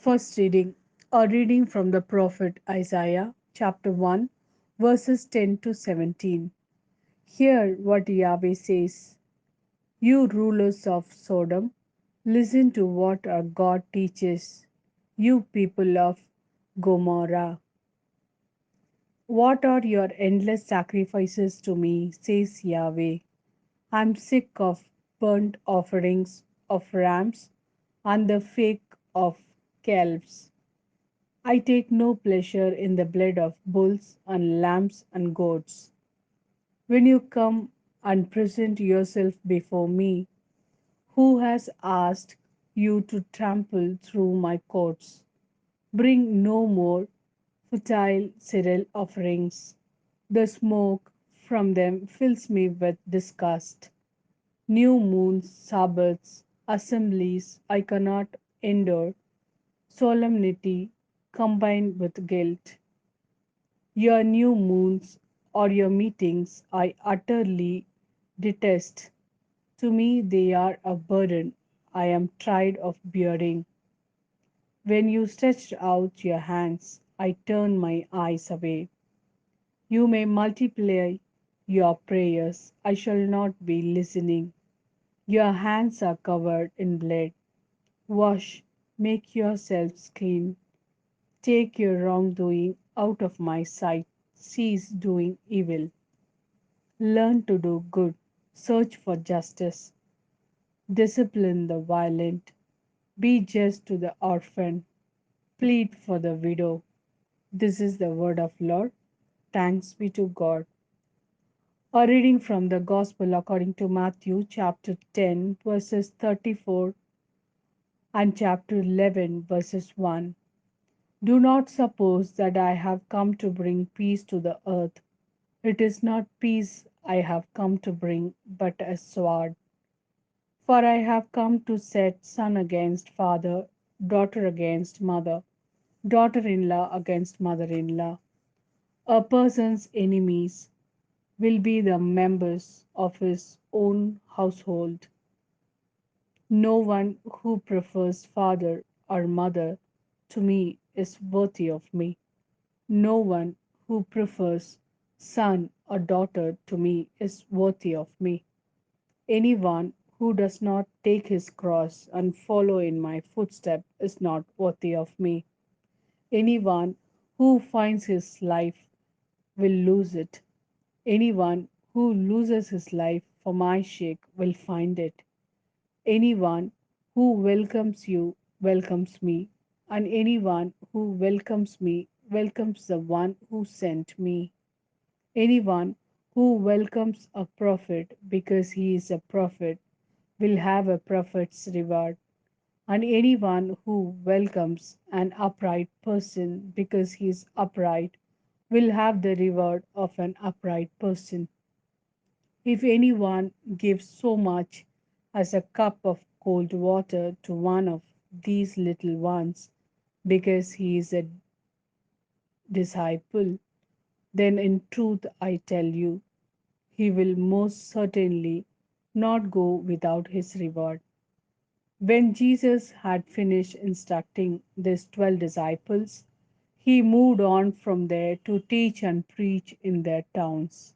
First reading, a reading from the prophet Isaiah, chapter 1, verses 10 to 17. Hear what Yahweh says. You rulers of Sodom, listen to what our God teaches. You people of Gomorrah, what are your endless sacrifices to me, says Yahweh. I am sick of burnt offerings of rams and the fake of calves. I take no pleasure in the blood of bulls and lambs and goats. When you come and present yourself before me, who has asked you to trample through my courts? Bring no more futile cereal offerings. The smoke from them fills me with disgust. New moons, Sabbaths, assemblies I cannot endure, solemnity combined with guilt. Your new moons or your meetings I utterly detest. To me they are a burden I am tired of bearing. When you stretched out your hands, I turned my eyes away. You may multiply your prayers, I shall not be listening. Your hands are covered in blood. Wash, make yourselves clean. Take your wrongdoing out of my sight. Cease doing evil. Learn to do good. Search for justice. Discipline the violent. Be just to the orphan. Plead for the widow. This is the word of Lord. Thanks be to God. A reading from the Gospel according to Matthew, chapter 10, verses 34, and chapter 11, verses 1. Do not suppose that I have come to bring peace to the earth. It is not peace I have come to bring, but a sword. For I have come to set son against father, daughter against mother, daughter in law against mother in law. A person's enemies will be the members of his own household. No one who prefers father or mother to me is worthy of me. No one who prefers son or daughter to me is worthy of me. Anyone who does not take his cross and follow in my footsteps is not worthy of me. Anyone who finds his life will lose it. Anyone who loses his life for my sake will find it. Anyone who welcomes you welcomes me, and anyone who welcomes me welcomes the one who sent me. Anyone who welcomes a prophet because he is a prophet will have a prophet's reward, and anyone who welcomes an upright person because he is upright will have the reward of an upright person. If anyone gives so much as a cup of cold water to one of these little ones because he is a disciple, then in truth I tell you, he will most certainly not go without his reward. When Jesus had finished instructing these 12 disciples, he moved on from there to teach and preach in their towns.